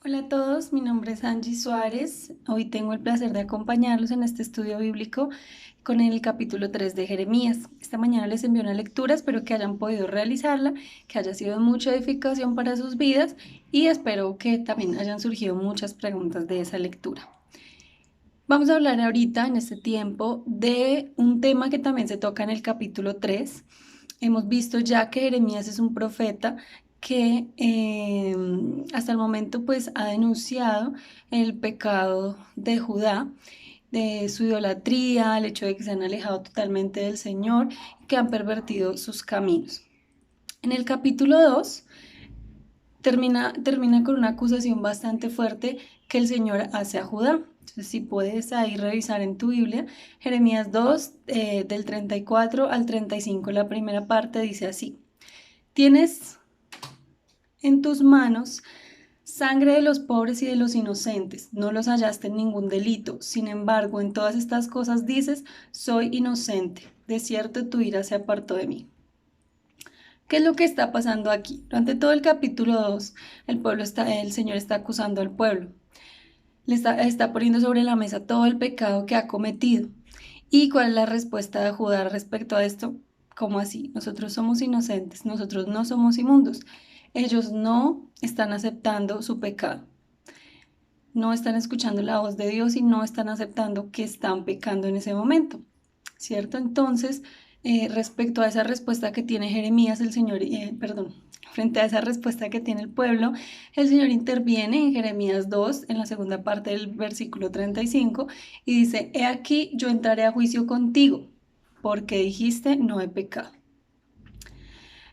Hola a todos, mi nombre es Angie Suárez. Hoy tengo el placer de acompañarlos en este estudio bíblico con el capítulo 3 de Jeremías. Esta mañana les envío una lectura, espero que hayan podido realizarla, que haya sido de mucha edificación para sus vidas y espero que también hayan surgido muchas preguntas de esa lectura. Vamos a hablar ahorita, en este tiempo, de un tema que también se toca en el capítulo 3. Hemos visto ya que Jeremías es un profeta que hasta el momento pues ha denunciado el pecado de Judá, de su idolatría, el hecho de que se han alejado totalmente del Señor y que han pervertido sus caminos. En el capítulo 2 termina con una acusación bastante fuerte que el Señor hace a Judá. Entonces, si puedes ahí revisar en tu Biblia, Jeremías 2, del 34 al 35, la primera parte dice así: Tienes en tus manos sangre de los pobres y de los inocentes, no los hallaste en ningún delito. Sin embargo, en todas estas cosas dices, soy inocente, de cierto tu ira se apartó de mí. ¿Qué es lo que está pasando aquí? Durante todo el capítulo 2, el Señor está acusando al pueblo. Le está poniendo sobre la mesa todo el pecado que ha cometido. ¿Y cuál es la respuesta de Judá respecto a esto? ¿Cómo así? Nosotros somos inocentes, nosotros no somos inmundos. Ellos no están aceptando su pecado, no están escuchando la voz de Dios y no están aceptando que están pecando en ese momento, ¿cierto? Entonces, respecto a esa respuesta que tiene Jeremías, frente a esa respuesta que tiene el pueblo, el Señor interviene en Jeremías 2, en la segunda parte del versículo 35, y dice, he aquí yo entraré a juicio contigo, porque dijiste, no he pecado.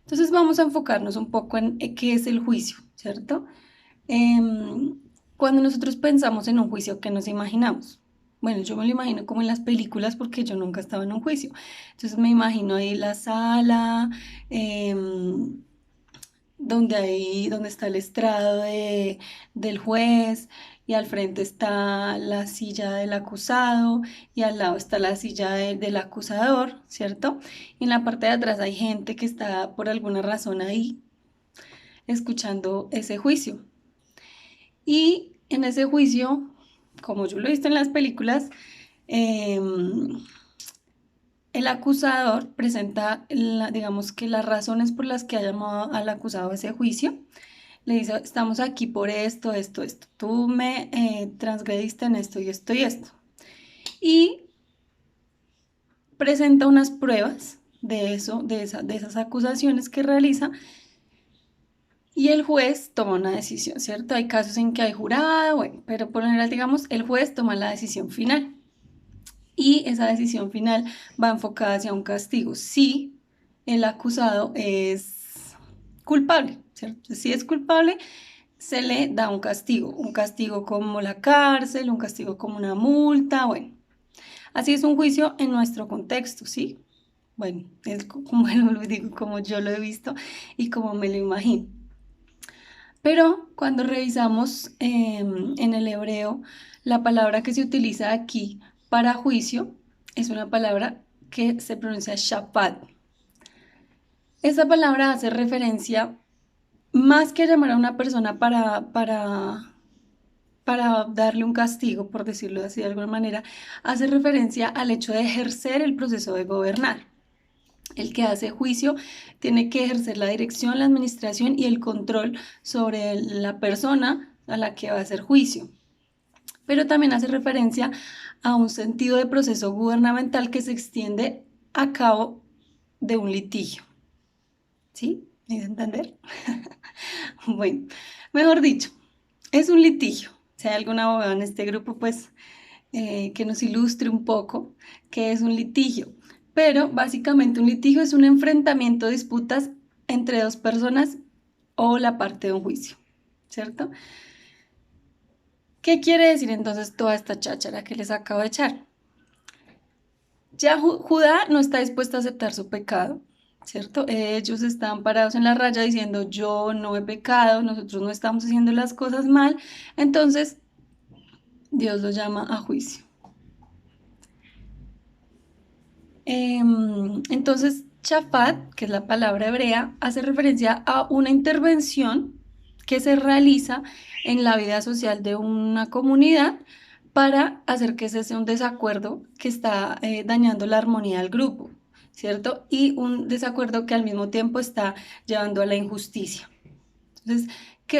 Entonces vamos a enfocarnos un poco en qué es el juicio, ¿cierto? Cuando nosotros pensamos en un juicio, ¿qué nos imaginamos? Bueno, yo me lo imagino como en las películas porque yo nunca estaba en un juicio. Entonces me imagino ahí la sala, donde está el estrado del juez y al frente está la silla del acusado y al lado está la silla del acusador, ¿cierto? Y en la parte de atrás hay gente que está por alguna razón ahí escuchando ese juicio. Y en ese juicio, como yo lo he visto en las películas, eh, el acusador presenta, digamos que las razones por las que ha llamado al acusado a ese juicio. Le dice, estamos aquí por esto, esto, esto. Tú me transgrediste en esto y esto y esto. Y presenta unas pruebas de eso, de esas acusaciones que realiza. Y el juez toma una decisión, ¿cierto? Hay casos en que hay jurado, bueno, pero por lo general, digamos, el juez toma la decisión final. Y esa decisión final va enfocada hacia un castigo. Si el acusado es culpable, ¿cierto? Si es culpable, se le da un castigo como la cárcel, un castigo como una multa, bueno. Así es un juicio en nuestro contexto, ¿sí? Bueno, es como lo digo, como yo lo he visto y como me lo imagino. Pero cuando revisamos en el hebreo, la palabra que se utiliza aquí para juicio es una palabra que se pronuncia shafat. Esa palabra hace referencia más que a llamar a una persona para darle un castigo, por decirlo así de alguna manera, hace referencia al hecho de ejercer el proceso de gobernar. El que hace juicio tiene que ejercer la dirección, la administración y el control sobre la persona a la que va a hacer juicio. Pero también hace referencia a un sentido de proceso gubernamental que se extiende a cabo de un litigio. ¿Sí? ¿Me hice entender? Bueno, mejor dicho, es un litigio. Si hay algún abogado en este grupo, pues que nos ilustre un poco qué es un litigio. Pero básicamente un litigio es un enfrentamiento de disputas entre dos personas o la parte de un juicio, ¿cierto? ¿Qué quiere decir entonces toda esta cháchara que les acabo de echar? Ya Judá no está dispuesto a aceptar su pecado, ¿cierto? Ellos están parados en la raya diciendo yo no he pecado, nosotros no estamos haciendo las cosas mal, entonces Dios los llama a juicio. Entonces, Shafat, que es la palabra hebrea, hace referencia a una intervención que se realiza en la vida social de una comunidad para hacer que ese sea un desacuerdo que está dañando la armonía del grupo, ¿cierto? Y un desacuerdo que al mismo tiempo está llevando a la injusticia. Entonces,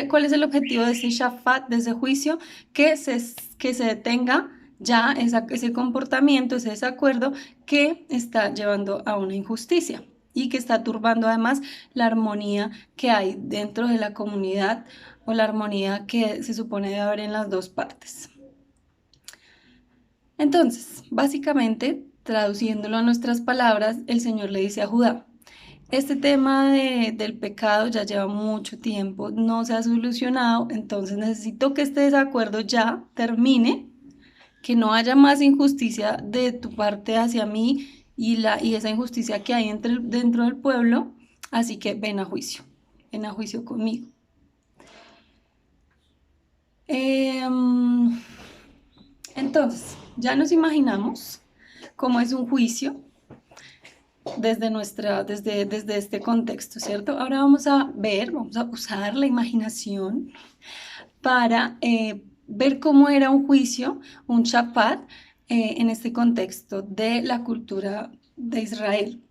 ¿cuál es el objetivo de ese shafat, de ese juicio? Que se detenga ya ese comportamiento, ese desacuerdo que está llevando a una injusticia y que está turbando además la armonía que hay dentro de la comunidad o la armonía que se supone debe haber en las dos partes. Entonces, básicamente, traduciéndolo a nuestras palabras, el Señor le dice a Judá: este tema del pecado ya lleva mucho tiempo, no se ha solucionado, entonces necesito que este desacuerdo ya termine, que no haya más injusticia de tu parte hacia mí y esa injusticia que hay dentro del pueblo, así que ven a juicio conmigo. Entonces, ya nos imaginamos cómo es un juicio desde este contexto, ¿cierto? Ahora vamos a usar la imaginación para ver cómo era un juicio, un shapat, en este contexto de la cultura de Israel.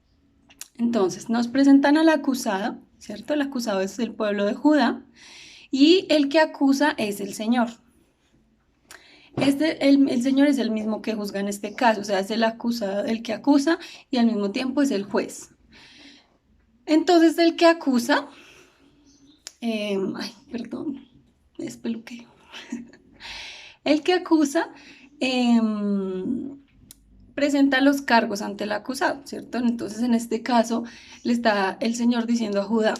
Entonces, nos presentan al acusado, ¿cierto? El acusado es el pueblo de Judá y el que acusa es el Señor. El Señor es el mismo que juzga en este caso, o sea, es el acusado, el que acusa y al mismo tiempo es el juez. Entonces, el que acusa, es peluqueo. El que acusa presenta los cargos ante el acusado, ¿cierto? Entonces, en este caso, le está el Señor diciendo a Judá: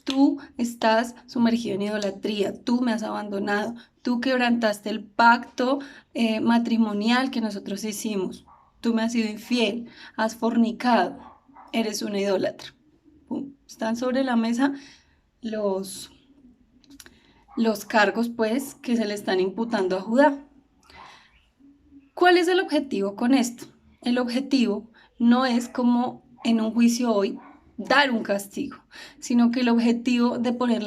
tú estás sumergido en idolatría, tú me has abandonado, tú quebrantaste el pacto matrimonial que nosotros hicimos, tú me has sido infiel, has fornicado, eres una idólatra. Están sobre la mesa los cargos, pues, que se le están imputando a Judá. ¿Cuál es el objetivo con esto? El objetivo no es, como en un juicio hoy, dar un castigo, sino que el objetivo de poner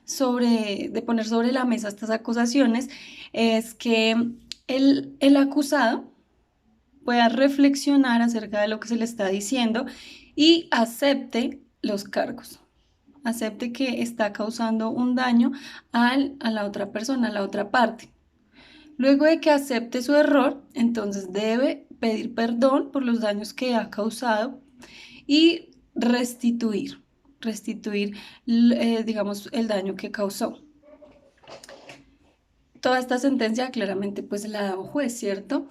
sobre la mesa estas acusaciones es que el acusado pueda reflexionar acerca de lo que se le está diciendo y acepte los cargos, acepte que está causando un daño a la otra persona, a la otra parte. Luego de que acepte su error, entonces debe pedir perdón por los daños que ha causado y restituir, digamos, el daño que causó. Toda esta sentencia claramente pues la da un juez, ¿cierto?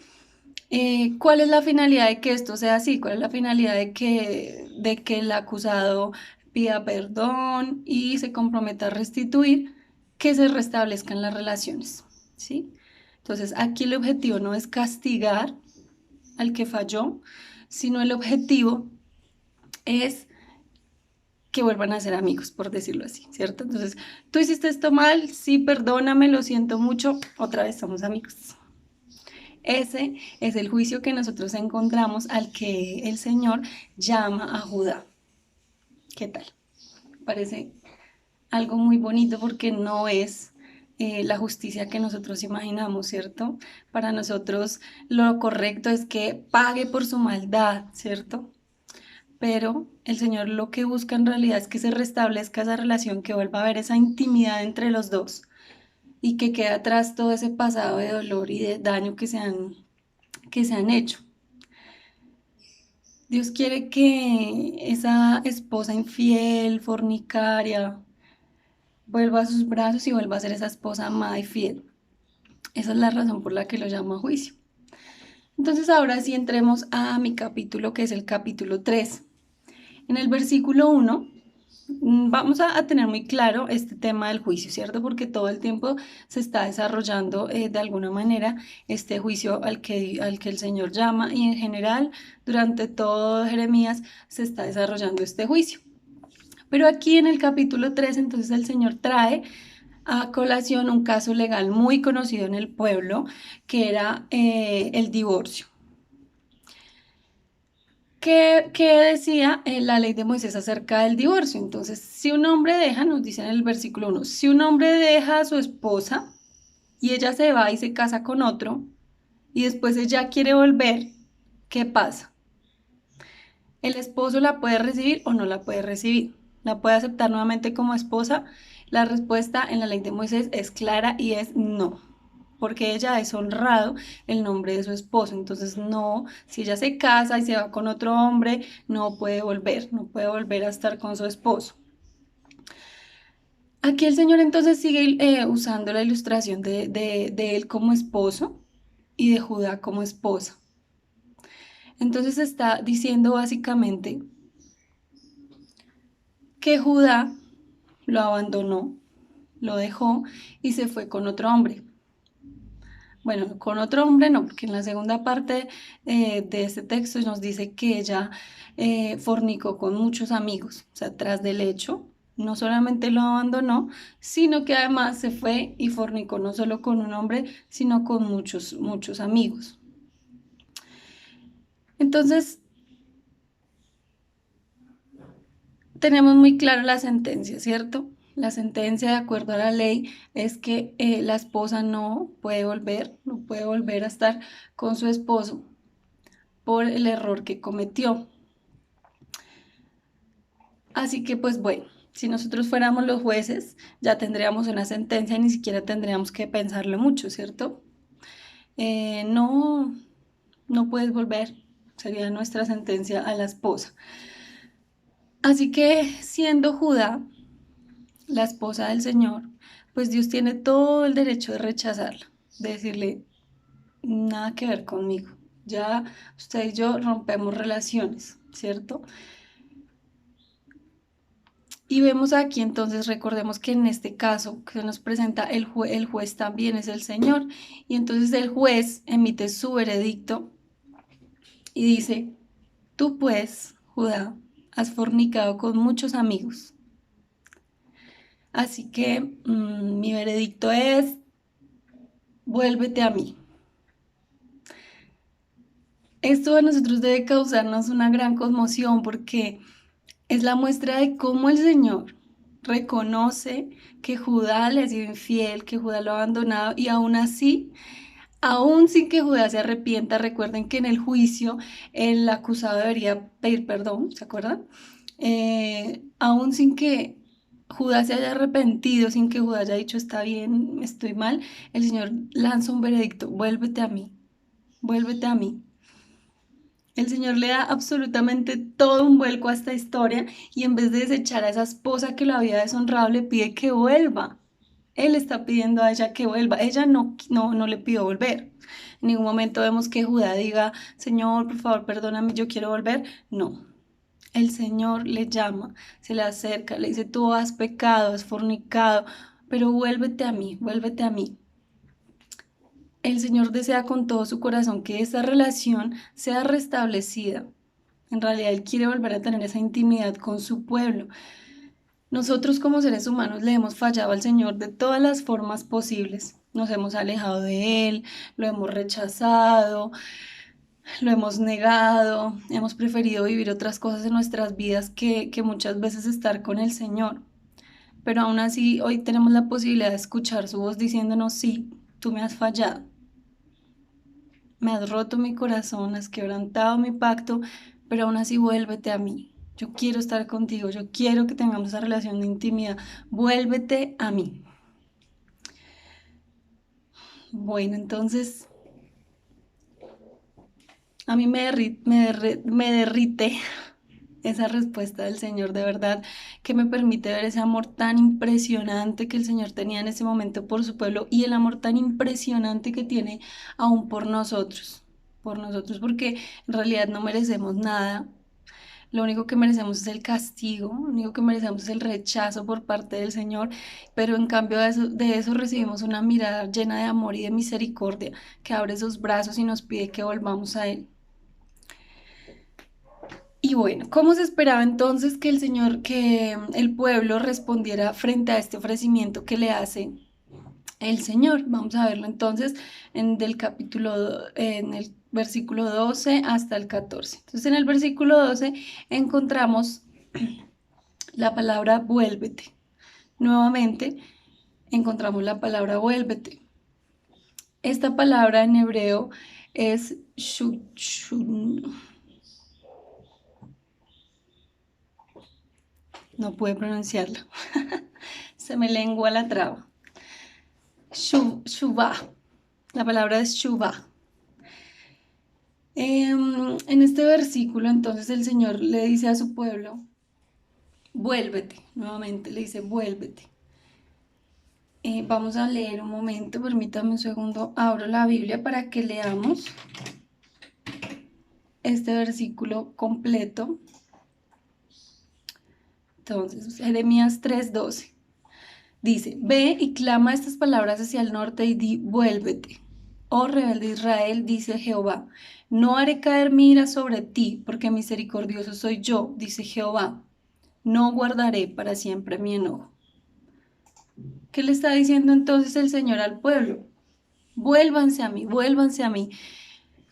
¿Cuál es la finalidad de que esto sea así? ¿Cuál es la finalidad de que el acusado pida perdón y se comprometa a restituir, que se restablezcan las relaciones, ¿sí? Entonces, aquí el objetivo no es castigar al que falló, sino el objetivo es que vuelvan a ser amigos, por decirlo así, ¿cierto? Entonces, tú hiciste esto mal, sí, perdóname, lo siento mucho, otra vez somos amigos. Ese es el juicio que nosotros encontramos al que el Señor llama a Judá. ¿Qué tal? Parece algo muy bonito porque no es la justicia que nosotros imaginamos, ¿cierto? Para nosotros lo correcto es que pague por su maldad, ¿cierto? Pero el Señor lo que busca en realidad es que se restablezca esa relación, que vuelva a haber esa intimidad entre los dos y que quede atrás todo ese pasado de dolor y de daño que se han hecho. Dios quiere que esa esposa infiel, fornicaria, vuelva a sus brazos y vuelva a ser esa esposa amada y fiel. Esa es la razón por la que lo llamo a juicio. Entonces ahora sí entremos a mi capítulo, que es el capítulo 3. En el versículo 1 vamos a tener muy claro este tema del juicio, ¿cierto? Porque todo el tiempo se está desarrollando de alguna manera este juicio al que el Señor llama, y en general durante todo Jeremías se está desarrollando este juicio. Pero aquí en el capítulo 3 entonces el Señor trae a colación un caso legal muy conocido en el pueblo, que era el divorcio. ¿Qué decía la ley de Moisés acerca del divorcio? Entonces, si un hombre deja, nos dice en el versículo 1, si un hombre deja a su esposa y ella se va y se casa con otro y después ella quiere volver, ¿qué pasa? El esposo la puede recibir o no la puede recibir. ¿La puede aceptar nuevamente como esposa? La respuesta en la ley de Moisés es clara y es no, porque ella ha deshonrado el nombre de su esposo. Entonces no, si ella se casa y se va con otro hombre, no puede volver, no puede volver a estar con su esposo. Aquí el Señor entonces sigue usando la ilustración de él como esposo y de Judá como esposa. Entonces está diciendo básicamente que Judá lo abandonó, lo dejó y se fue con otro hombre. Bueno, con otro hombre no, porque en la segunda parte de este texto nos dice que ella fornicó con muchos amigos, o sea, tras del hecho, no solamente lo abandonó, sino que además se fue y fornicó no solo con un hombre, sino con muchos, muchos amigos. Entonces, tenemos muy clara la sentencia, ¿cierto? La sentencia, de acuerdo a la ley, es que la esposa no puede volver a estar con su esposo por el error que cometió. Así que, pues bueno, si nosotros fuéramos los jueces, ya tendríamos una sentencia y ni siquiera tendríamos que pensarlo mucho, ¿cierto? No, no puedes volver, sería nuestra sentencia a la esposa. Así que, siendo Judá la esposa del Señor, pues Dios tiene todo el derecho de rechazarla, de decirle, nada que ver conmigo, ya usted y yo rompemos relaciones, ¿cierto? Y vemos aquí entonces, recordemos que en este caso que se nos presenta el juez también es el Señor, y entonces el juez emite su veredicto y dice, tú pues, Judá, has fornicado con muchos amigos, así que mi veredicto es, vuélvete a mí. Esto a nosotros debe causarnos una gran conmoción porque es la muestra de cómo el Señor reconoce que Judá le ha sido infiel, que Judá lo ha abandonado y aún así, aún sin que Judá se arrepienta, recuerden que en el juicio el acusado debería pedir perdón, ¿se acuerdan? Aún sin que Judá se haya arrepentido, sin que Judá haya dicho está bien, estoy mal, el Señor lanza un veredicto, vuélvete a mí, vuélvete a mí. El Señor le da absolutamente todo un vuelco a esta historia y en vez de desechar a esa esposa que lo había deshonrado, le pide que vuelva. Él está pidiendo a ella que vuelva. Ella no le pidió volver. En ningún momento vemos que Judá diga, Señor, por favor, perdóname, yo quiero volver. No. El Señor le llama, se le acerca, le dice, tú has pecado, has fornicado, pero vuélvete a mí, vuélvete a mí. El Señor desea con todo su corazón que esa relación sea restablecida. En realidad, Él quiere volver a tener esa intimidad con su pueblo. Nosotros como seres humanos le hemos fallado al Señor de todas las formas posibles. Nos hemos alejado de Él, lo hemos rechazado, lo hemos negado, hemos preferido vivir otras cosas en nuestras vidas que muchas veces estar con el Señor. Pero aún así, hoy tenemos la posibilidad de escuchar su voz diciéndonos, sí, tú me has fallado. Me has roto mi corazón, has quebrantado mi pacto, pero aún así vuélvete a mí. Yo quiero estar contigo, yo quiero que tengamos esa relación de intimidad. Vuélvete a mí. Bueno, entonces a mí me derrite esa respuesta del Señor, de verdad, que me permite ver ese amor tan impresionante que el Señor tenía en ese momento por su pueblo y el amor tan impresionante que tiene aún por nosotros, porque en realidad no merecemos nada. Lo único que merecemos es el castigo, lo único que merecemos es el rechazo por parte del Señor, pero en cambio de eso recibimos una mirada llena de amor y de misericordia que abre sus brazos y nos pide que volvamos a Él. Y bueno, ¿cómo se esperaba entonces que el Señor, que el pueblo respondiera frente a este ofrecimiento que le hace el Señor. Vamos a verlo entonces en el versículo 12 hasta el 14. Entonces en el versículo 12 encontramos la palabra vuélvete. Nuevamente encontramos la palabra vuélvete. Esta palabra en hebreo es no puedo pronunciarla. Se me lengua la traba. Shuvah. La palabra es shuvah. En este versículo, entonces, el Señor le dice a su pueblo, vuélvete. Nuevamente le dice, vuélvete. Vamos a leer un momento, permítame un segundo, abro la Biblia para que leamos este versículo completo. Entonces, Jeremías 3:12 dice, ve y clama estas palabras hacia el norte y di, vuélvete. Oh rebelde Israel, dice Jehová, no haré caer mi ira sobre ti, porque misericordioso soy yo, dice Jehová. No guardaré para siempre mi enojo. ¿Qué le está diciendo entonces el Señor al pueblo? Vuélvanse a mí, vuélvanse a mí.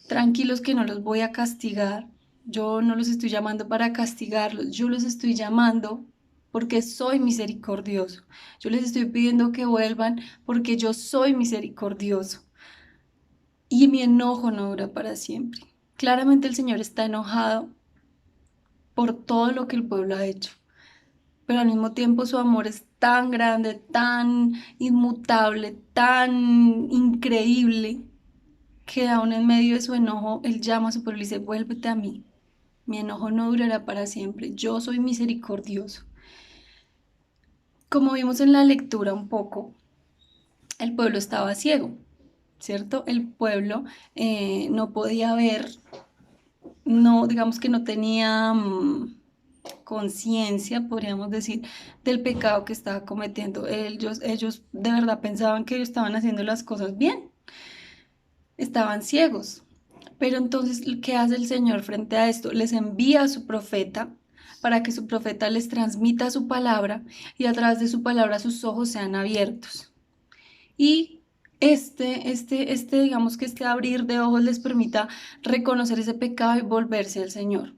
Tranquilos que no los voy a castigar. Yo no los estoy llamando para castigarlos, yo los estoy llamando porque soy misericordioso. Yo les estoy pidiendo que vuelvan porque yo soy misericordioso. Y mi enojo no dura para siempre. Claramente el Señor está enojado por todo lo que el pueblo ha hecho, pero al mismo tiempo su amor es tan grande, tan inmutable, tan increíble, que aún en medio de su enojo, Él llama a su pueblo y dice, vuélvete a mí. Mi enojo no durará para siempre. Yo soy misericordioso. Como vimos en la lectura un poco, el pueblo estaba ciego, ¿cierto? El pueblo no podía ver, no, digamos que no tenía conciencia, podríamos decir, del pecado que estaba cometiendo. Ellos de verdad pensaban que estaban haciendo las cosas bien, estaban ciegos. Pero entonces, ¿qué hace el Señor frente a esto? Les envía a su profeta para que su profeta les transmita su palabra y a través de su palabra sus ojos sean abiertos. Y digamos que este abrir de ojos les permita reconocer ese pecado y volverse al Señor.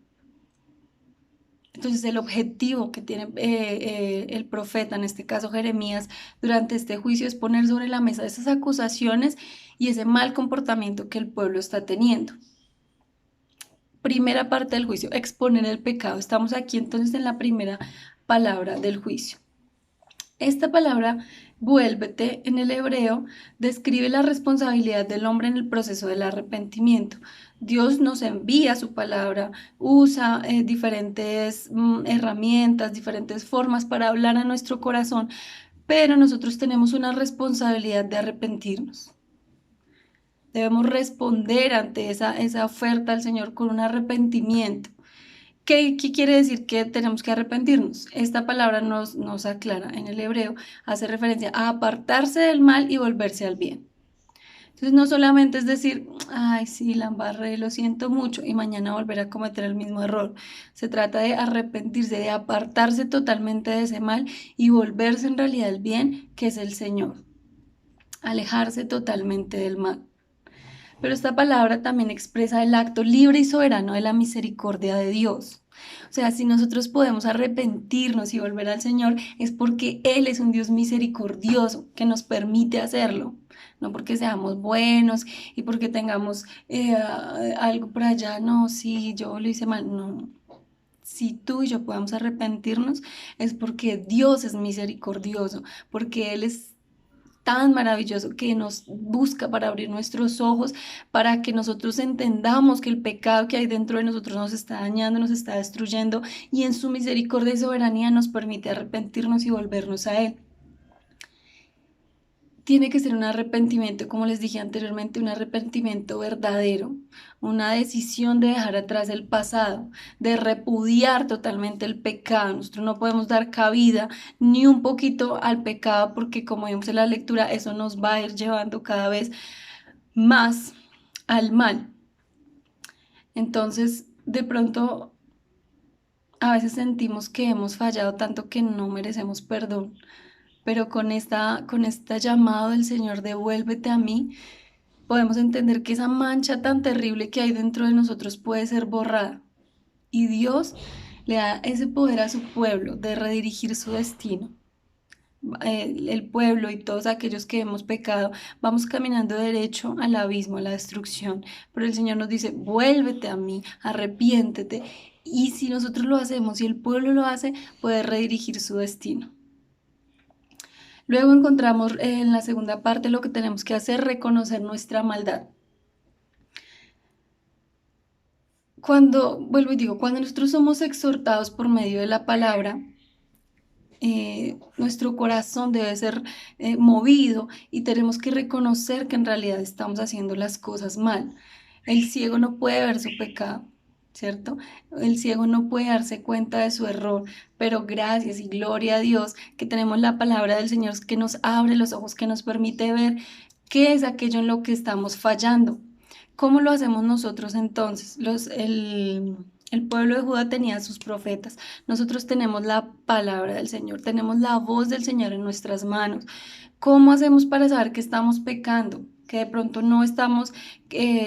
Entonces el objetivo que tiene el profeta, en este caso Jeremías, durante este juicio es poner sobre la mesa esas acusaciones y ese mal comportamiento que el pueblo está teniendo. Primera parte del juicio, exponer el pecado. Estamos aquí entonces en la primera palabra del juicio. Esta palabra, vuélvete, en el hebreo, describe la responsabilidad del hombre en el proceso del arrepentimiento. Dios nos envía su palabra, usa diferentes herramientas, diferentes formas para hablar a nuestro corazón, pero nosotros tenemos una responsabilidad de arrepentirnos. Debemos responder ante esa oferta al Señor con un arrepentimiento. ¿Qué quiere decir que tenemos que arrepentirnos? Esta palabra nos aclara en el hebreo, hace referencia a apartarse del mal y volverse al bien. Entonces no solamente es decir, ay, sí, la embarré, lo siento mucho, y mañana volver a cometer el mismo error. Se trata de arrepentirse, de apartarse totalmente de ese mal y volverse en realidad al bien, que es el Señor. Alejarse totalmente del mal. Pero esta palabra también expresa el acto libre y soberano de la misericordia de Dios. O sea, si nosotros podemos arrepentirnos y volver al Señor, es porque Él es un Dios misericordioso que nos permite hacerlo. No porque seamos buenos y porque tengamos algo por allá, no, sí, yo lo hice mal, no. Si tú y yo podemos arrepentirnos, es porque Dios es misericordioso, porque Él es tan maravilloso que nos busca para abrir nuestros ojos, para que nosotros entendamos que el pecado que hay dentro de nosotros nos está dañando, nos está destruyendo y en su misericordia y soberanía nos permite arrepentirnos y volvernos a Él. Tiene que ser un arrepentimiento, como les dije anteriormente, un arrepentimiento verdadero, una decisión de dejar atrás el pasado, de repudiar totalmente el pecado. Nosotros no podemos dar cabida ni un poquito al pecado porque, como vimos en la lectura, eso nos va a ir llevando cada vez más al mal. Entonces, de pronto, a veces sentimos que hemos fallado tanto que no merecemos perdón. pero con esta llamado del Señor, devuélvete a mí, podemos entender que esa mancha tan terrible que hay dentro de nosotros puede ser borrada. Y Dios le da ese poder a su pueblo de redirigir su destino. El pueblo y todos aquellos que hemos pecado, vamos caminando derecho al abismo, a la destrucción. Pero el Señor nos dice, vuélvete a mí, arrepiéntete. Y si nosotros lo hacemos, si el pueblo lo hace, puede redirigir su destino. Luego encontramos en la segunda parte lo que tenemos que hacer, reconocer nuestra maldad. Vuelvo y digo, cuando nosotros somos exhortados por medio de la palabra, nuestro corazón debe ser movido y tenemos que reconocer que en realidad estamos haciendo las cosas mal. El ciego no puede ver su pecado, ¿cierto? El ciego no puede darse cuenta de su error, pero gracias y gloria a Dios que tenemos la palabra del Señor que nos abre los ojos, que nos permite ver qué es aquello en lo que estamos fallando. ¿Cómo lo hacemos nosotros entonces? El pueblo de Judá tenía sus profetas. Nosotros tenemos la palabra del Señor, tenemos la voz del Señor en nuestras manos. ¿Cómo hacemos para saber que estamos pecando? Que de pronto no estamos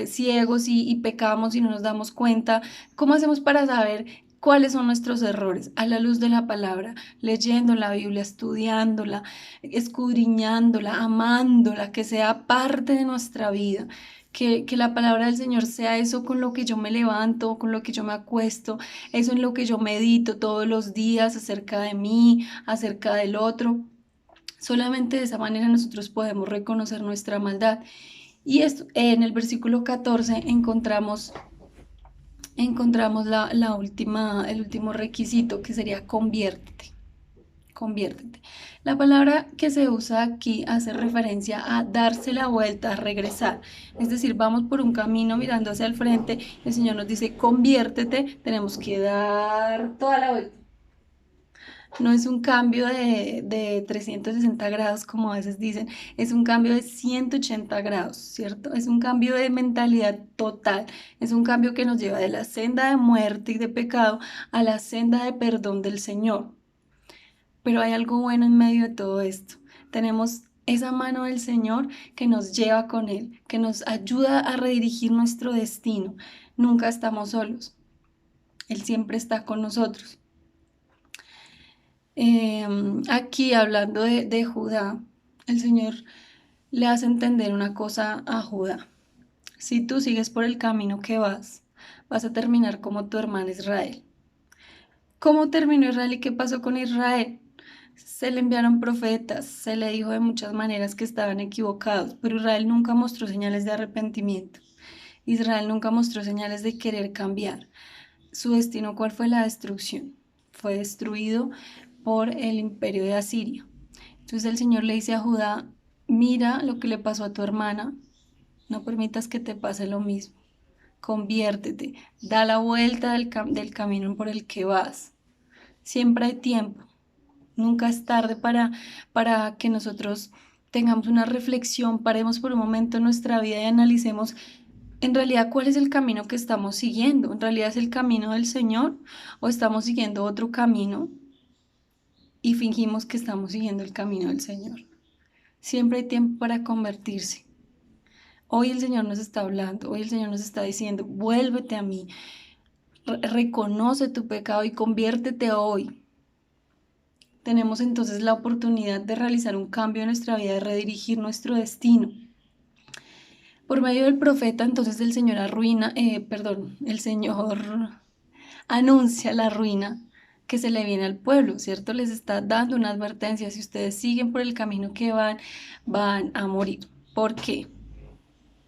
ciegos y pecamos y no nos damos cuenta. ¿Cómo hacemos para saber cuáles son nuestros errores? A la luz de la palabra, leyendo la Biblia, estudiándola, escudriñándola, amándola, que sea parte de nuestra vida. Que la palabra del Señor sea eso con lo que yo me levanto, con lo que yo me acuesto, eso en lo que yo medito todos los días acerca de mí, acerca del otro. Solamente de esa manera nosotros podemos reconocer nuestra maldad. Y esto, en el versículo 14 encontramos el último requisito, que sería conviértete. Conviértete. La palabra que se usa aquí hace referencia a darse la vuelta, a regresar. Es decir, vamos por un camino mirando hacia el frente, el Señor nos dice conviértete, tenemos que dar toda la vuelta. No es un cambio de 360 grados como a veces dicen, es un cambio de 180 grados, ¿cierto? Es un cambio de mentalidad total, es un cambio que nos lleva de la senda de muerte y de pecado a la senda de perdón del Señor. Pero hay algo bueno en medio de todo esto. Tenemos esa mano del Señor que nos lleva con Él, que nos ayuda a redirigir nuestro destino. Nunca estamos solos. Él siempre está con nosotros. Aquí hablando de Judá, el Señor le hace entender una cosa a Judá. Si tú sigues por el camino que vas a terminar como tu hermano Israel. ¿Cómo terminó Israel y qué pasó con Israel? Se le enviaron profetas, se le dijo de muchas maneras que estaban equivocados, pero Israel nunca mostró señales de arrepentimiento. Israel nunca mostró señales de querer cambiar. Su destino, ¿cuál fue? La destrucción. Fue destruido por el imperio de Asiria. Entonces el Señor le dice a Judá, mira lo que le pasó a tu hermana, no permitas que te pase lo mismo. Conviértete, da la vuelta del camino por el que vas. Siempre hay tiempo. Nunca es tarde para que nosotros tengamos una reflexión, paremos por un momento en nuestra vida y analicemos en realidad cuál es el camino que estamos siguiendo. ¿En realidad es el camino del Señor o estamos siguiendo otro camino y fingimos que estamos siguiendo el camino del Señor? Siempre hay tiempo para convertirse. Hoy el Señor nos está hablando, hoy el Señor nos está diciendo, vuélvete a mí, reconoce tu pecado y conviértete hoy. Tenemos entonces la oportunidad de realizar un cambio en nuestra vida, de redirigir nuestro destino. Por medio del profeta, entonces el Señor el Señor anuncia la ruina que se le viene al pueblo, ¿cierto? Les está dando una advertencia, si ustedes siguen por el camino que van a morir. ¿Por qué?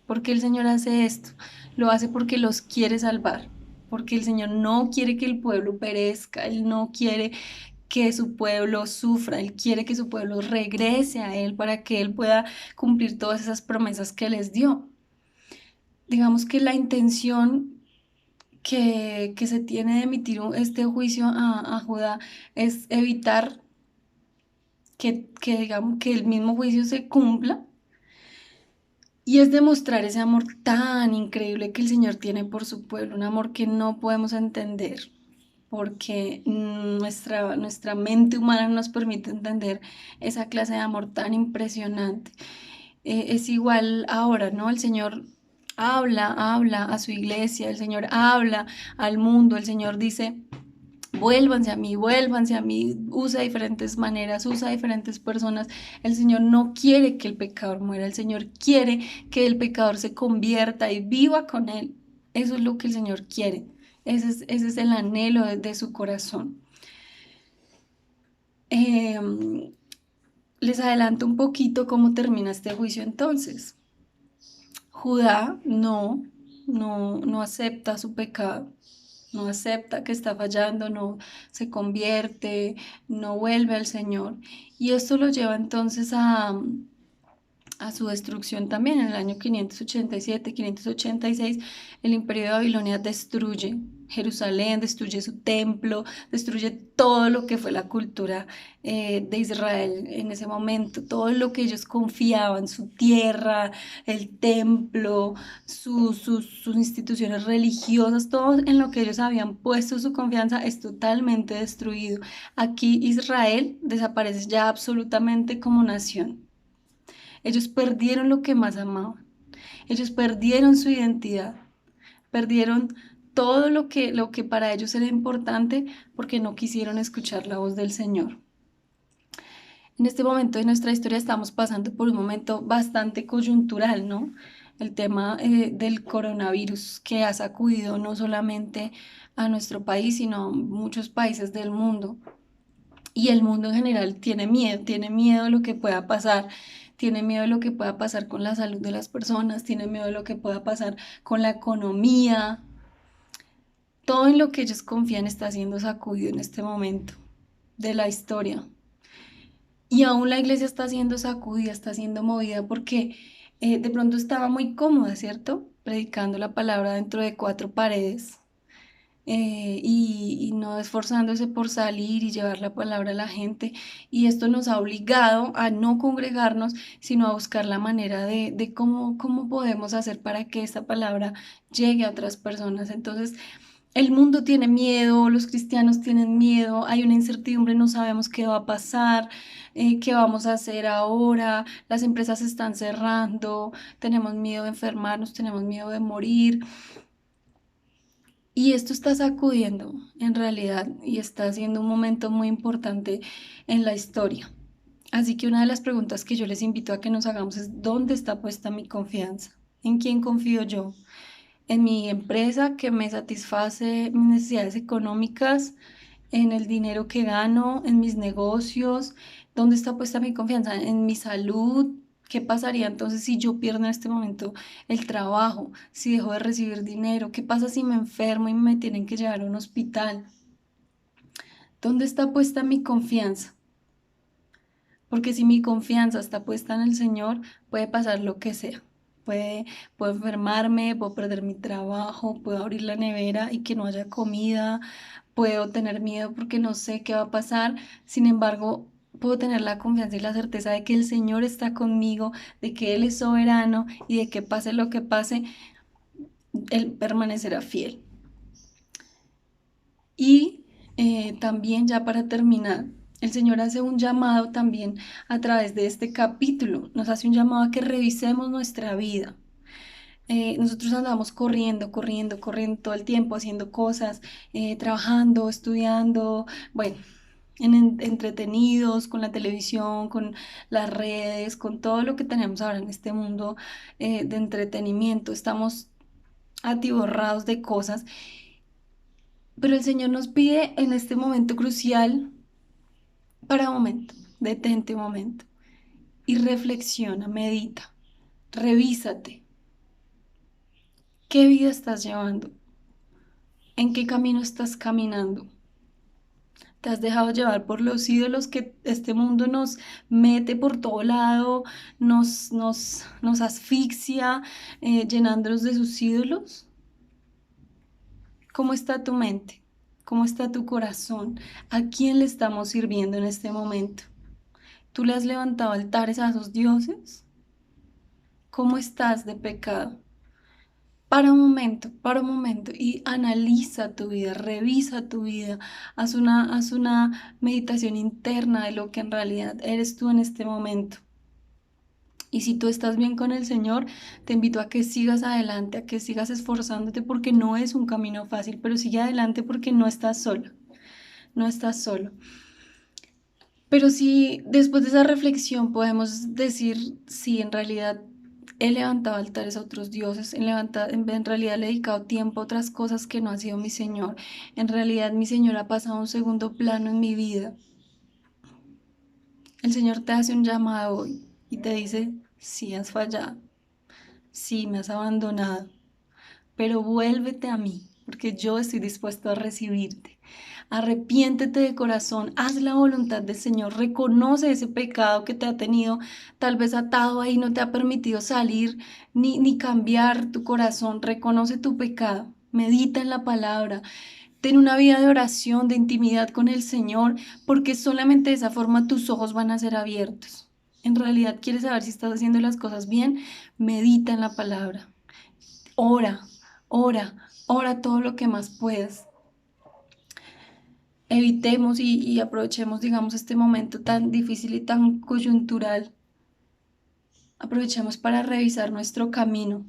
¿Por qué el Señor hace esto? Lo hace porque los quiere salvar, porque el Señor no quiere que el pueblo perezca, Él no quiere que su pueblo sufra, Él quiere que su pueblo regrese a Él para que Él pueda cumplir todas esas promesas que les dio. Digamos que la intención que se tiene de emitir este juicio a Judá es evitar digamos, que el mismo juicio se cumpla y es demostrar ese amor tan increíble que el Señor tiene por su pueblo, un amor que no podemos entender. porque nuestra mente humana no nos permite entender esa clase de amor tan impresionante. Es igual ahora, ¿no? El Señor habla a su iglesia, el Señor habla al mundo, el Señor dice, vuélvanse a mí, usa diferentes maneras, usa diferentes personas. El Señor no quiere que el pecador muera, el Señor quiere que el pecador se convierta y viva con Él. Eso es lo que el Señor quiere, ese es el anhelo de su corazón. Les adelanto un poquito cómo termina este juicio entonces. Judá no acepta su pecado, no acepta que está fallando, no se convierte, no vuelve al Señor. Y esto lo lleva entonces a su destrucción también. En el año 587, 586, el imperio de Babilonia destruye Jerusalén, destruye su templo, destruye todo lo que fue la cultura de Israel en ese momento, todo lo que ellos confiaban, su tierra, el templo, sus instituciones religiosas, todo en lo que ellos habían puesto su confianza es totalmente destruido. Aquí Israel desaparece ya absolutamente como nación. Ellos perdieron lo que más amaban. Ellos perdieron su identidad. Perdieron todo lo que para ellos era importante porque no quisieron escuchar la voz del Señor. En este momento de nuestra historia estamos pasando por un momento bastante coyuntural, ¿no? El tema del coronavirus que ha sacudido no solamente a nuestro país, sino a muchos países del mundo. Y el mundo en general tiene miedo de lo que pueda pasar, tiene miedo de lo que pueda pasar con la salud de las personas, tiene miedo de lo que pueda pasar con la economía. Todo en lo que ellos confían está siendo sacudido en este momento de la historia. Y aún la iglesia está siendo sacudida, está siendo movida porque de pronto estaba muy cómoda, ¿cierto? Predicando la palabra dentro de cuatro paredes. Y no esforzándose por salir y llevar la palabra a la gente. Y esto nos ha obligado a no congregarnos, sino a buscar la manera de cómo podemos hacer para que esta palabra llegue a otras personas. Entonces, el mundo tiene miedo, los cristianos tienen miedo, hay una incertidumbre, no sabemos qué va a pasar, qué vamos a hacer ahora, las empresas se están cerrando, tenemos miedo de enfermarnos, tenemos miedo de morir. Y esto está sacudiendo en realidad y está siendo un momento muy importante en la historia. Así que una de las preguntas que yo les invito a que nos hagamos es, ¿dónde está puesta mi confianza? ¿En quién confío yo? ¿En mi empresa que me satisface mis necesidades económicas? ¿En el dinero que gano? ¿En mis negocios? ¿Dónde está puesta mi confianza? ¿En mi salud? ¿Qué pasaría entonces si yo pierdo en este momento el trabajo? Si dejo de recibir dinero, ¿qué pasa si me enfermo y me tienen que llevar a un hospital? ¿Dónde está puesta mi confianza? Porque si mi confianza está puesta en el Señor, puede pasar lo que sea. Puedo enfermarme, puedo perder mi trabajo, puedo abrir la nevera y que no haya comida, puedo tener miedo porque no sé qué va a pasar. Sin embargo, puedo tener la confianza y la certeza de que el Señor está conmigo, de que Él es soberano y de que pase lo que pase, Él permanecerá fiel. Y también ya para terminar, el Señor hace un llamado también a través de este capítulo, nos hace un llamado a que revisemos nuestra vida. Nosotros andamos corriendo todo el tiempo, haciendo cosas, trabajando, estudiando, bueno, entretenidos con la televisión, con las redes, con todo lo que tenemos ahora en este mundo de entretenimiento. Estamos atiborrados de cosas, pero el Señor nos pide en este momento crucial, para un momento, detente un momento y reflexiona, medita, revísate. ¿Qué vida estás llevando? ¿En qué camino estás caminando? ¿Te has dejado llevar por los ídolos que este mundo nos mete por todo lado, nos asfixia, llenándonos de sus ídolos? ¿Cómo está tu mente? ¿Cómo está tu corazón? ¿A quién le estamos sirviendo en este momento? ¿Tú le has levantado altares a esos dioses? ¿Cómo estás de pecado? para un momento y analiza tu vida, revisa tu vida, haz una meditación interna de lo que en realidad eres tú en este momento. Y si tú estás bien con el Señor, te invito a que sigas adelante, a que sigas esforzándote porque no es un camino fácil, pero sigue adelante porque no estás solo, no estás solo. Pero si después de esa reflexión podemos decir, sí, en realidad he levantado altares a otros dioses, en realidad le he dedicado tiempo a otras cosas que no ha sido mi Señor, en realidad mi Señor ha pasado a un segundo plano en mi vida. El Señor te hace un llamado hoy y te dice, sí has fallado, sí me has abandonado, pero vuélvete a mí, porque yo estoy dispuesto a recibirte. Arrepiéntete de corazón, haz la voluntad del Señor, reconoce ese pecado que te ha tenido tal vez atado ahí, no te ha permitido salir ni cambiar tu corazón, reconoce tu pecado, medita en la palabra, ten una vida de oración, de intimidad con el Señor, porque solamente de esa forma tus ojos van a ser abiertos. En realidad quieres saber si estás haciendo las cosas bien, medita en la palabra. Ora, ora, ora todo lo que más puedas. Evitemos y aprovechemos, digamos, este momento tan difícil y tan coyuntural. Aprovechemos para revisar nuestro camino.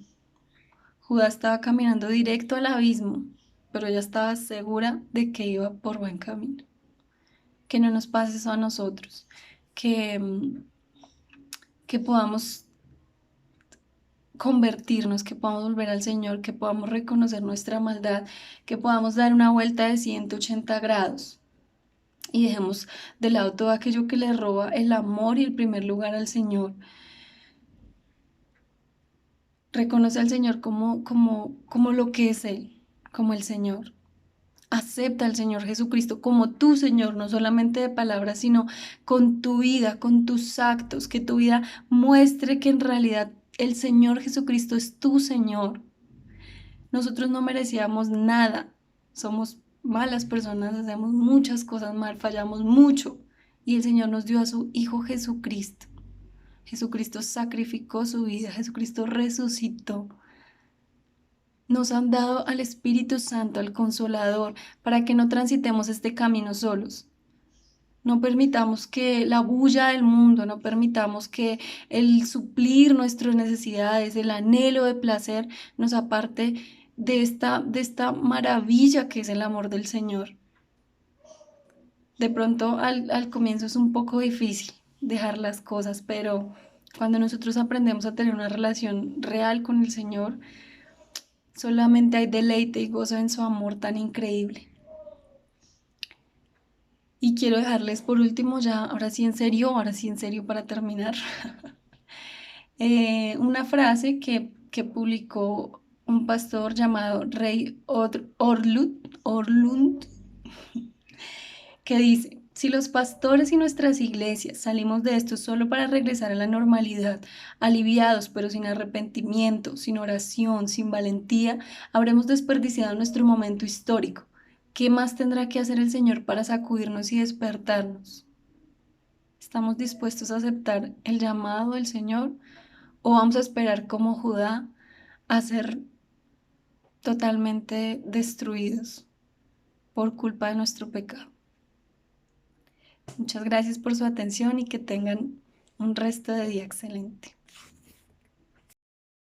Judá estaba caminando directo al abismo, pero ella estaba segura de que iba por buen camino. Que no nos pase eso a nosotros, que, que podamos convertirnos, que podamos volver al Señor, que podamos reconocer nuestra maldad, que podamos dar una vuelta de 180 grados y dejemos de lado todo aquello que le roba el amor y el primer lugar al Señor. Reconoce al Señor como lo que es Él, como el Señor. Acepta al Señor Jesucristo como tu Señor, no solamente de palabras, sino con tu vida, con tus actos, que tu vida muestre que en realidad el Señor Jesucristo es tu Señor. Nosotros no merecíamos nada, somos malas personas, hacemos muchas cosas mal, fallamos mucho y el Señor nos dio a su Hijo Jesucristo. Jesucristo sacrificó su vida, Jesucristo resucitó. Nos han dado al Espíritu Santo, al Consolador, para que no transitemos este camino solos. No permitamos que la bulla del mundo, no permitamos que el suplir nuestras necesidades, el anhelo de placer nos aparte de esta maravilla que es el amor del Señor. De pronto al comienzo es un poco difícil dejar las cosas, pero cuando nosotros aprendemos a tener una relación real con el Señor, solamente hay deleite y gozo en su amor tan increíble. Y quiero dejarles por último, ya, ahora sí en serio para terminar, una frase que publicó un pastor llamado Rey Orlund, que dice, si los pastores y nuestras iglesias salimos de esto solo para regresar a la normalidad, aliviados pero sin arrepentimiento, sin oración, sin valentía, habremos desperdiciado nuestro momento histórico. ¿Qué más tendrá que hacer el Señor para sacudirnos y despertarnos? ¿Estamos dispuestos a aceptar el llamado del Señor o vamos a esperar como Judá a ser totalmente destruidos por culpa de nuestro pecado? Muchas gracias por su atención y que tengan un resto de día excelente.